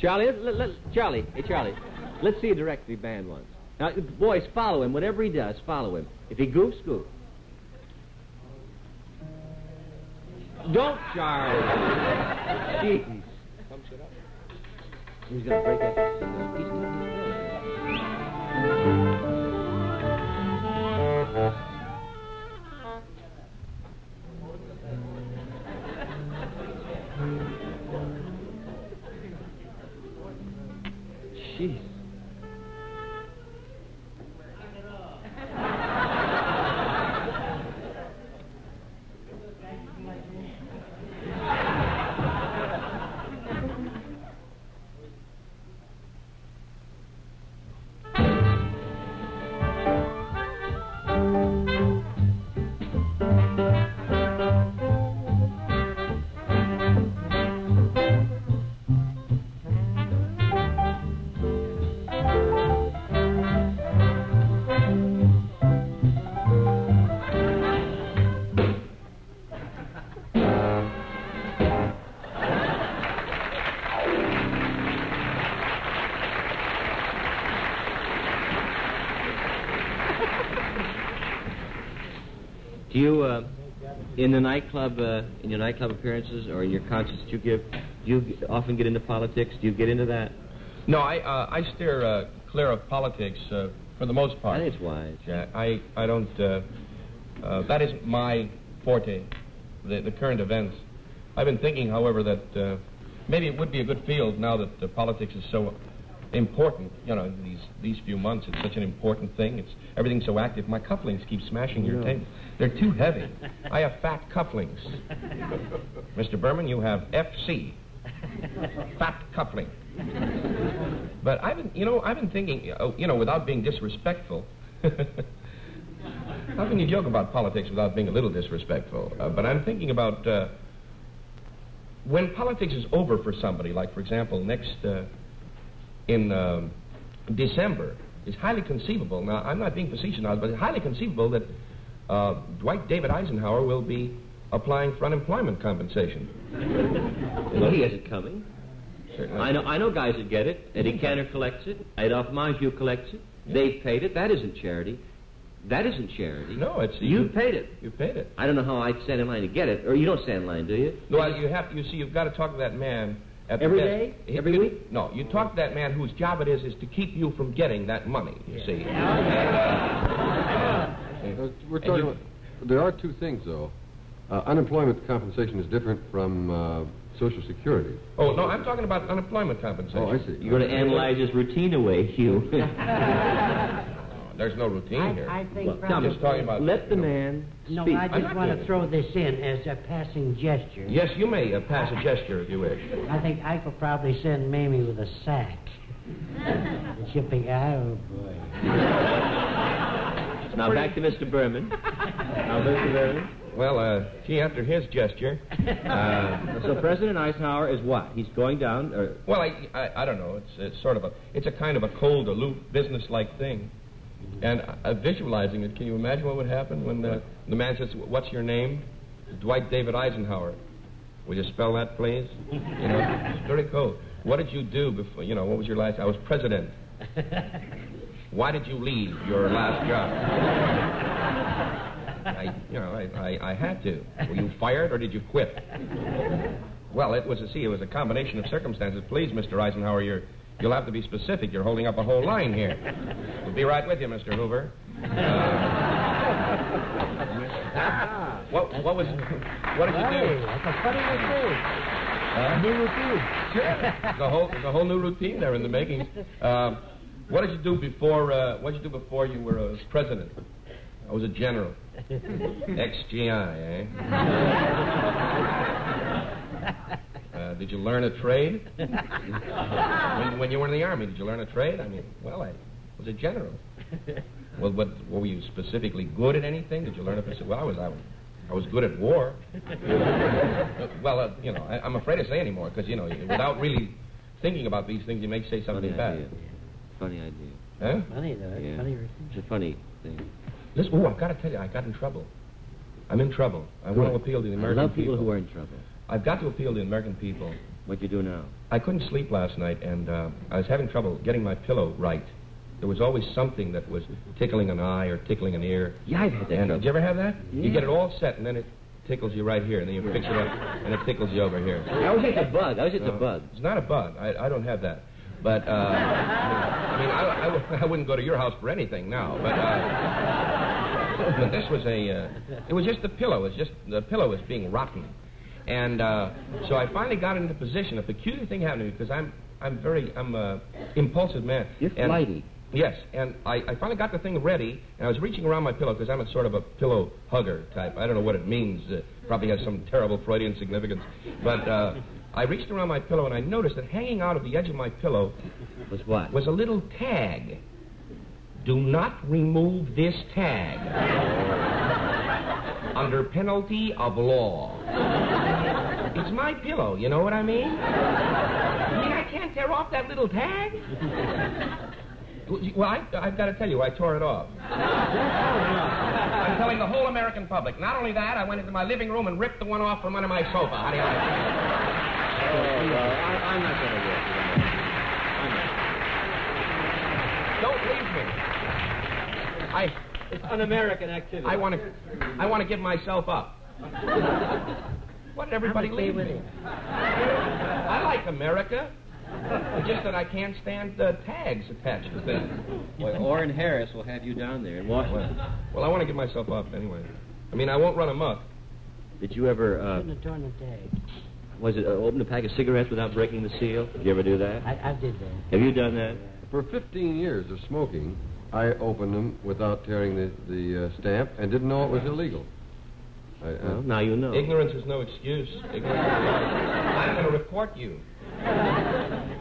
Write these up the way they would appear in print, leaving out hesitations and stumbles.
Charlie, Charlie, hey, Charlie, let's see you direct the band once. Now, boys, follow him. Whatever he does, follow him. If he goofs, goof. Don't, Charlie. Jeez. He's going to break up. He's Jeez. Do you, in the nightclub, in your nightclub appearances or in your concerts that you give, do you often get into politics? Do you get into that? No, I steer clear of politics for the most part. I think it's wise. Yeah, I don't. That isn't my forte. The current events. I've been thinking, however, that maybe it would be a good field now that politics is so important. You know, these few months, it's such an important thing. It's everything's so active. My cufflinks keep smashing your table. They're too heavy. I have fat cufflinks. Mr. Berman, you have FC, fat cufflink. But I've been thinking, without being disrespectful. How can you joke about politics without being a little disrespectful? But I'm thinking about when politics is over for somebody, like, for example, in December, it's highly conceivable. Now, I'm not being facetious now, but it's highly conceivable that Dwight David Eisenhower will be applying for unemployment compensation. Well, he has it coming. Certainly. I know guys that get it. Eddie Cantor collects it. Adolph Montague collects it. Yeah. They've paid it. That isn't charity. That isn't charity. No, it's... You paid it. You paid it. I don't know how I'd stand in line to get it. Or you don't stand in line, do you? No, you've got to talk to that man... Every day? Every week? No, you talk to that man whose job it is to keep you from getting that money, you see. We're talking about... There are two things, though. Unemployment compensation is different from Social Security. Oh, no, I'm talking about unemployment compensation. Oh, I see. You're going to analyze his routine away, Hugh. There's no routine here. I think I'm just talking about... Let the man speak. No, I just want to throw this in as a passing gesture. Yes, you may pass a gesture if you wish. I think I could probably send Mamie with a sack. And she'll think, oh, boy. Now back to Mr. Berman. Well, after his gesture... So President Eisenhower is what? He's going down... Or... Well, I don't know. It's sort of it's a kind of a cold, aloof, business-like thing. And visualizing it, can you imagine what would happen when the man says, "What's your name?" Dwight David Eisenhower. Will you spell that, please? It's very cold. What did you do before, what was your last... I was president. Why did you leave your last job? I had to. Were you fired or did you quit? Well, it was a combination of circumstances. Please, Mr. Eisenhower, you'll have to be specific. You're holding up a whole line here. We'll be right with you, Mr. Hoover. What did you do? That's a funny routine. New routine. Sure. The whole new routine there in the making. What did you do before you were president? I was a general. XGI, eh? Did you learn a trade? When you were in the Army, did you learn a trade? I was a general. Well, were you specifically good at anything? Did you learn a... Well, I was good at war. Well, I'm afraid to say anymore, because, without really thinking about these things, you may say something bad. Funny idea. Huh? Funny, though. Yeah. Funny routine. It's a funny thing. Listen, I've got to tell you, I got in trouble. I'm in trouble. I want to appeal to the American people who are in trouble. I've got to appeal to the American people. What you do now? I couldn't sleep last night, and I was having trouble getting my pillow right. There was always something that was tickling an eye or tickling an ear. Yeah, I've had that. Did you ever have that? Yeah. You get it all set, and then it tickles you right here, and then you fix it up, and it tickles you over here. I was just a bug. a bug. It's not a bug. I don't have that. But, I wouldn't go to your house for anything now. But this was it was just the pillow. The pillow was being rotten. And so I finally got into position. A peculiar thing happened to me, because I'm an impulsive man. You're flighty. Yes, and I finally got the thing ready, and I was reaching around my pillow, because I'm a sort of a pillow hugger type. I don't know what it means. Probably has some terrible Freudian significance. But I reached around my pillow, and I noticed that hanging out of the edge of my pillow Was what? was a little tag. Do not remove this tag under penalty of law. It's my pillow, you know what I mean? I can't tear off that little tag? Well, I've got to tell you, I tore it off. I'm telling the whole American public. Not only that, I went into my living room and ripped the one off from under my sofa. How do you like that? I'm not going to work. Don't leave me. It's un-American activity. I want to give myself up. What did everybody leave me? I like America. It's just that I can't stand the tags attached to things. Well, Orrin Harris will have you down there in Washington. Well, I want to give myself up anyway. I mean, I won't run amok. Did you ever, Couldn't have torn the tag. was it open a pack of cigarettes without breaking the seal? Did you ever do that? I did that. Have you done that? For 15 years of smoking, I opened them without tearing the stamp and didn't know it was illegal. Well, now you know. Ignorance is no excuse. I'm going to report you.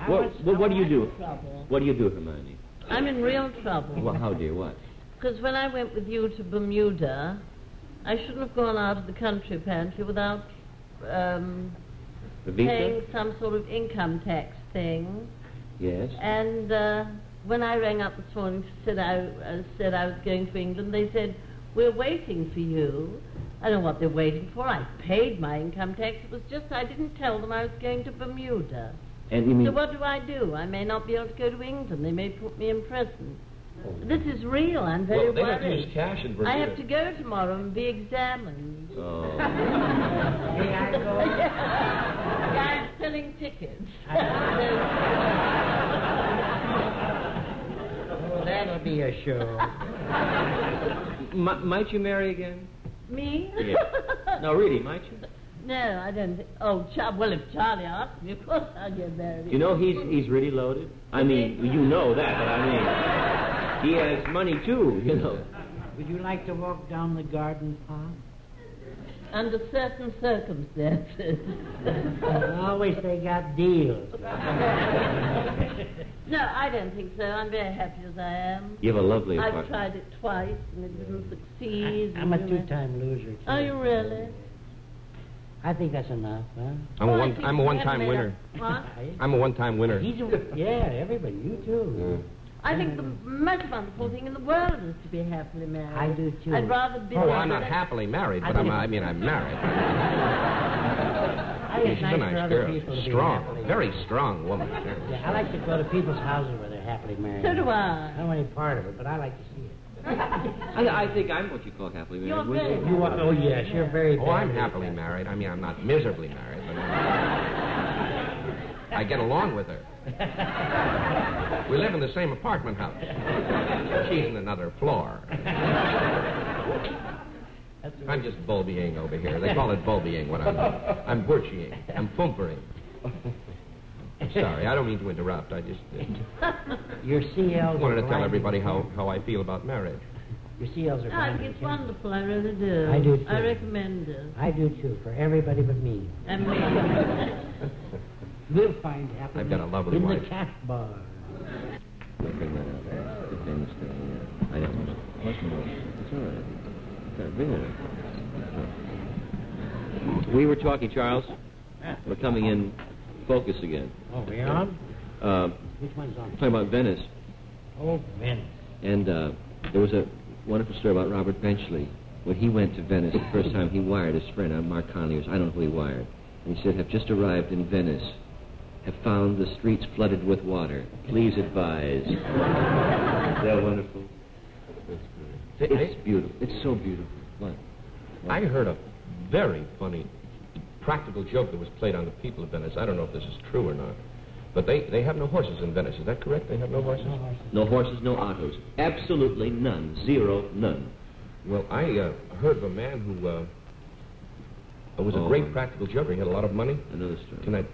What do you do? Trouble. What do you do, Hermione? I'm in real trouble. Well, how dear, what? Because when I went with you to Bermuda, I shouldn't have gone out of the country, apparently, without The visa? paying some sort of income tax thing. Yes. And when I rang up this morning to said I was going to England, they said, we're waiting for you. I don't know what they're waiting for. I paid my income tax. It was just I didn't tell them I was going to Bermuda. And you mean... So what do? I may not be able to go to England. They may put me in prison. This is real. I'm very Well, they don't worried. use cash in Bermuda. I have to go tomorrow and be examined. Oh. I'm selling tickets. Oh, that'll be a show. Might you marry again? Me? Yeah. No, really, might you? No, I don't think. Oh, well, if Charlie asks me, of course I'll get married. You know he's really loaded? I mean, you know that, but I mean, he has money too, you know. Would you like to walk down the garden path? Under certain circumstances. Always they got deals. No, I don't think so. I'm very happy as I am. You have a lovely I've apartment. tried it twice and it didn't succeed. I'm a and, you know. two-time loser, too. Are you really? I think that's enough, huh? I'm Oh, a I think one-time you haven't made winner. What? I'm a one-time winner. Yeah, everybody, you too. I think the most wonderful thing in the world is to be happily married. I do, too. I'd rather be... Oh, well, I'm married not than- happily married, but I'm married. I think She's it's a nice for nice other girl. people to be Strong. happily Very strong woman. Yeah, I like to go to people's houses where they're happily married. So do I. I don't want any part of it, but I like to see it. I think I'm what you call happily married. You're wouldn't very- you? You are, oh, yes, you're very Oh, I'm badly happily married. I mean, I'm not miserably married, but I get along with her. We live in the same apartment house. She's in another floor. I'm just bulbying over here. They call it bulbying when I'm burching. I'm pumpering. Sorry, I don't mean to interrupt. I just Your CLs wanted to are tell right. everybody how I feel about marriage. Your CLs are No, I fine. think it's wonderful. I really do. I do, too. I recommend it. I do, too, for everybody but me. And me. We'll find happiness I've got a lovely in wife. the cat bar. I'll bring that out. The famous thing, yeah. I don't know. What's more? It's all right. Bring it up. We were talking, Charles. We're coming in focus again. Oh, we on? Which one's on? Talking about Venice. Oh, Venice. And there was a wonderful story about Robert Benchley. When he went to Venice the first time, he wired his friend, Mark Connolly, I don't know who he wired. And he said, have just arrived in Venice. Have found the streets flooded with water. Please advise. Is that wonderful? It's beautiful. It's so beautiful. What? I heard a very funny practical joke that was played on the people of Venice. I don't know if this is true or not. But they have no horses in Venice. Is that correct? They have no horses? No horses, no autos. Absolutely none. Zero, none. Well, I heard of a man who was a great practical joker. He had a lot of money. I know the story. Can I...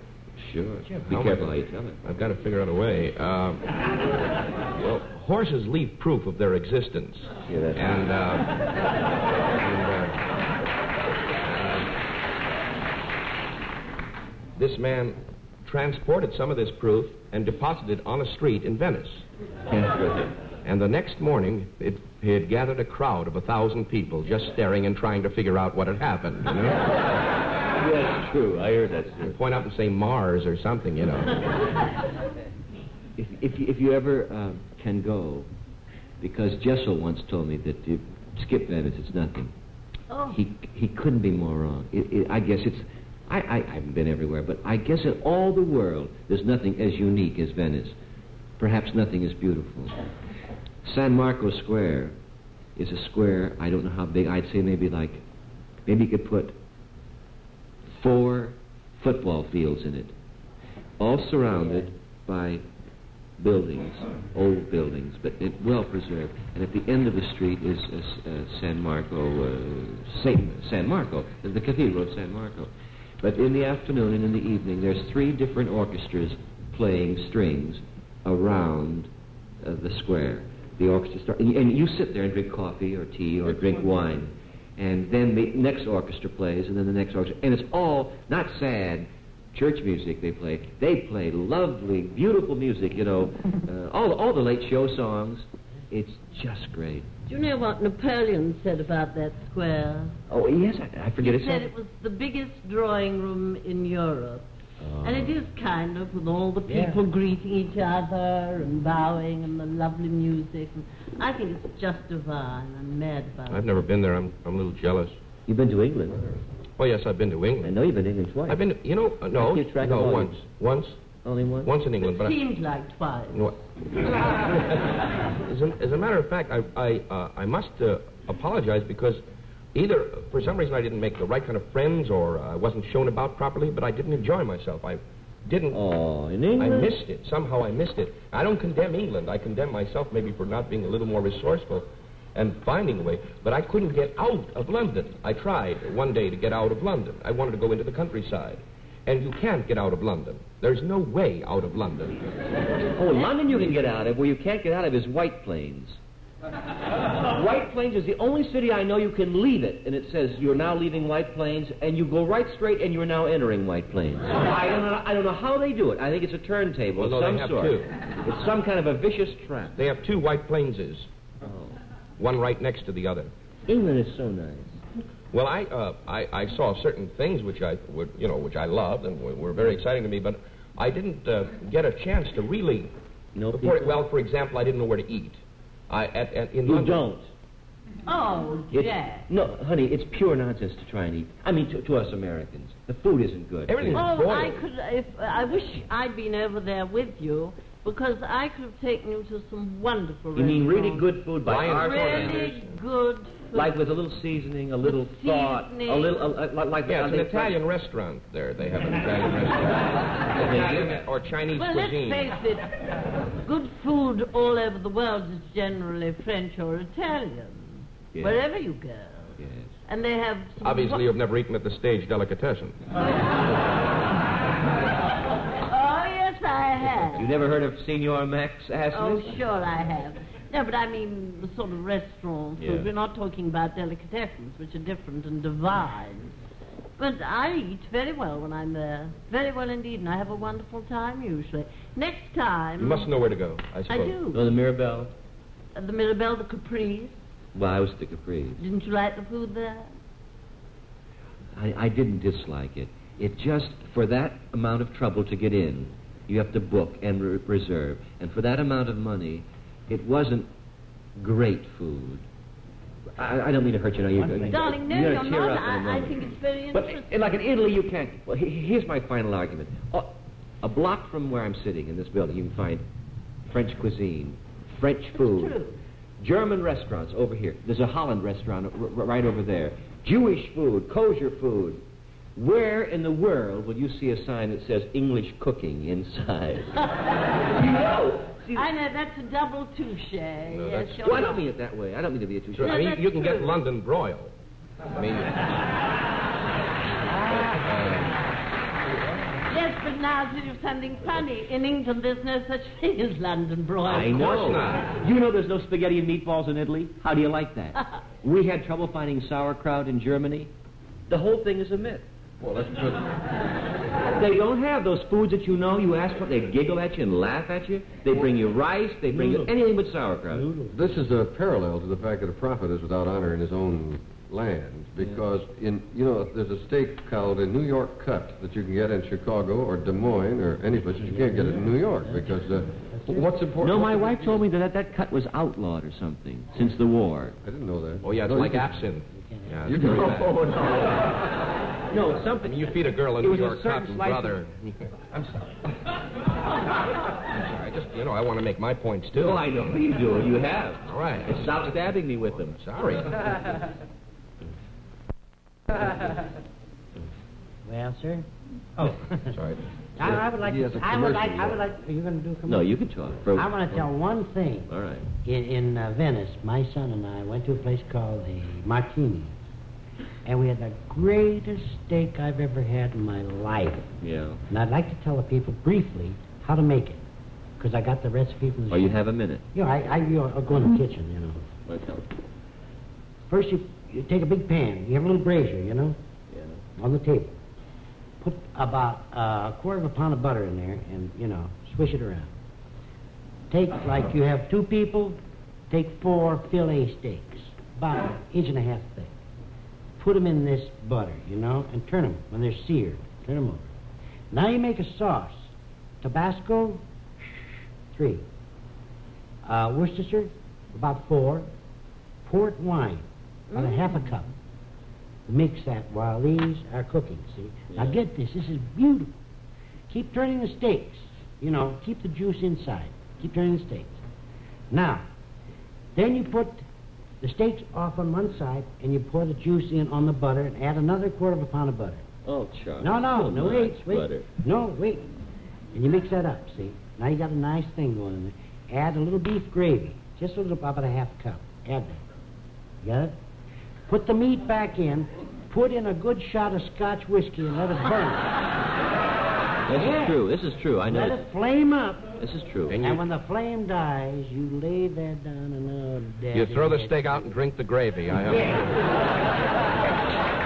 Sure. Yeah, Be careful how you tell it. I've got to figure out a way. Well, horses leave proof of their existence. Yeah, that's and, this man transported some of this proof and deposited on a street in Venice. And the next morning, he had gathered a crowd of 1,000 people just staring and trying to figure out what had happened, you know? That's true. I heard that story. Point out and say Mars or something, you know. If you ever can go, because Jessel once told me that you skip Venice, it's nothing. Oh. He couldn't be more wrong. I guess it's... I haven't been everywhere, but I guess in all the world, there's nothing as unique as Venice. Perhaps nothing as beautiful. San Marco Square is a square, I don't know how big, I'd say maybe you could put 4 football fields in it, all surrounded by buildings, old buildings, but well preserved. And at the end of the street is San Marco, San Marco, the Cathedral of San Marco. But in the afternoon and in the evening, there's 3 different orchestras playing strings around the square. The orchestra starts, and you sit there and drink coffee or tea or drink wine. And then the next orchestra plays, and then the next orchestra. And it's all not sad church music they play. They play lovely, beautiful music, you know, all the late show songs. It's just great. Do you know what Napoleon said about that square? Oh, yes, I forget He it. said it was the biggest drawing room in Europe. And it is kind of, with all the people greeting each other and bowing and the lovely music. And I think it's just divine. I'm mad about it. I've never been there. I'm a little jealous. You've been to England? Oh, yes, I've been to England. I know you've been to England twice. I've been to, once. Only once? Once in England, but... It seems like twice. No, as a matter of fact, I must apologize because either, for some reason, I didn't make the right kind of friends or I wasn't shown about properly, but I didn't enjoy myself. I didn't... Oh, in England? I missed it. Somehow I missed it. I don't condemn England. I condemn myself maybe for not being a little more resourceful and finding a way, but I couldn't get out of London. I tried one day to get out of London. I wanted to go into the countryside. And you can't get out of London. There's no way out of London. Oh, London you can get out of. Where you can't get out of is White Plains. White Plains is the only city I know you can leave it, and it says you're now leaving White Plains, and you go right straight, and you're now entering White Plains. I don't know how they do it. I think it's a turntable of some sort. Two. It's some kind of a vicious trap. They have 2 White Plainses, one right next to the other. England is so nice. Well, I saw certain things which I loved and were very exciting to me, but I didn't get a chance to really. Well, for example, I didn't know where to eat. In London. Don't. Oh, Jack. No, honey, it's pure nonsense to try and eat. I mean, to us Americans, the food isn't good. Everything's boiled. I wish I'd been over there with you, because I could have taken you to some wonderful restaurants. You mean really good food by our Really good food. Like with a little seasoning, a little thought, a little, like... Yeah, it's an Italian restaurant there. They have an Italian restaurant. Or Chinese cuisine. Let's face it, good food all over the world is generally French or Italian, wherever you go. Yes. And they have... Obviously, you've never eaten at the stage delicatessen. I have. You never heard of Senor Max Asmus? Oh, sure I have. No, but I mean the sort of restaurant food. We're not talking about delicatessens, which are different and divine. But I eat very well when I'm there. Very well indeed, and I have a wonderful time usually. Next time... You must know where to go, I suppose. I do. Oh, the Mirabelle? The Mirabelle, the Caprice. Well, I was at the Caprice. Didn't you like the food there? I didn't dislike it. It just, for that amount of trouble to get in, you have to book and reserve. And for that amount of money, it wasn't great food. I don't mean to hurt you. No, Darling, no, you're you're gonna cheer not. up in a I moment. think it's very But interesting. like in Italy, you can't. Well, here's my final argument. A block from where I'm sitting in this building, you can find French cuisine, French food, True. German restaurants over here. There's a Holland restaurant right over there. Jewish food, kosher food. Where in the world will you see a sign that says English cooking inside? You know. See, I know, that's a double touche. Yes, well, I don't mean it that way. I don't mean to be a touche. Sure, I mean, that's you can get true. London broil. I mean, Yes, but now to do something funny. In England, there's no such thing as London broil. I Of course know. not. You know there's no spaghetti and meatballs in Italy? How do you like that? We had trouble finding sauerkraut in Germany. The whole thing is a myth. Well, that's because They don't have those foods that you know. You ask for, they giggle at you and laugh at you. They bring you rice. They bring you anything but sauerkraut. this is a parallel to the fact that a prophet is without honor in his own land. Because there's a steak called a New York cut that you can get in Chicago or Des Moines or any place. You can't get it in New York because what's important? No, my wife told me that cut was outlawed or something since the war. I didn't know that. oh, yeah, it's No, like you can- absinthe. Yeah, You it's can very read bad. no. No, something. You feed a girl a It New was a York cut, certain slice of- brother. I'm sorry. I just, I want to make my points, too. Oh, I know you do. You have. All right. Stop stabbing me with them. Sorry. Well, sir. Oh. Sorry. I would like He to. has a I would like. commercial, Are you going to do a commercial? No, you can talk. I want to tell one thing. All right. In Venice, my son and I went to a place called the Martini, and we had the greatest steak I've ever had in my life. Yeah. And I'd like to tell the people briefly how to make it, because I got the recipe from the. Oh, you chef. have a minute. I'll go in the kitchen, Let's help. First, you take a big pan. You have a little brazier, Yeah. on the table. Put about a quarter of a pound of butter in there and, swish it around. Take, like you have 2 people, take 4 fillet steaks, about an inch and a half thick. Put them in this butter, and turn them when they're seared. Turn them over. Now you make a sauce. Tabasco, 3. Worcestershire, about 4. Port wine, about a half a cup. Mix that while these are cooking, see? Now get this is beautiful. Keep turning the steaks, keep the juice inside. Keep turning the steaks. Now, then you put the steaks off on one side and you pour the juice in on the butter and add another quarter of a pound of butter. Oh, Charlie. No, wait. Butter. No, wait. And you mix that up, see? Now you got a nice thing going in there. Add a little beef gravy, just a little, about a half cup. Add that. You got it? Put the meat back in, put in a good shot of Scotch whiskey and let it burn. This is true. I know. Let it flame up, This is true. and when the flame dies, you lay that down and You throw the steak out and drink the gravy. I have. Yeah.